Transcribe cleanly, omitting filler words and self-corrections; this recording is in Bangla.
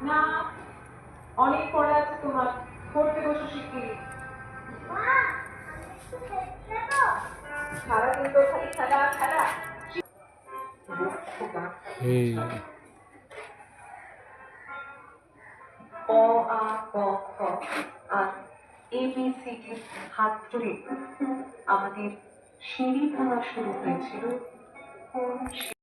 না, অনেক পড়া আছে তোমার, পড়তে বসে শিখি। সারাদিন তো খালি খেলা খেলা। এই অ আ ক খ আর ABCD হাত ধরে আমাদের সিঁড়ি ভাঙা শুরু হয়েছিল।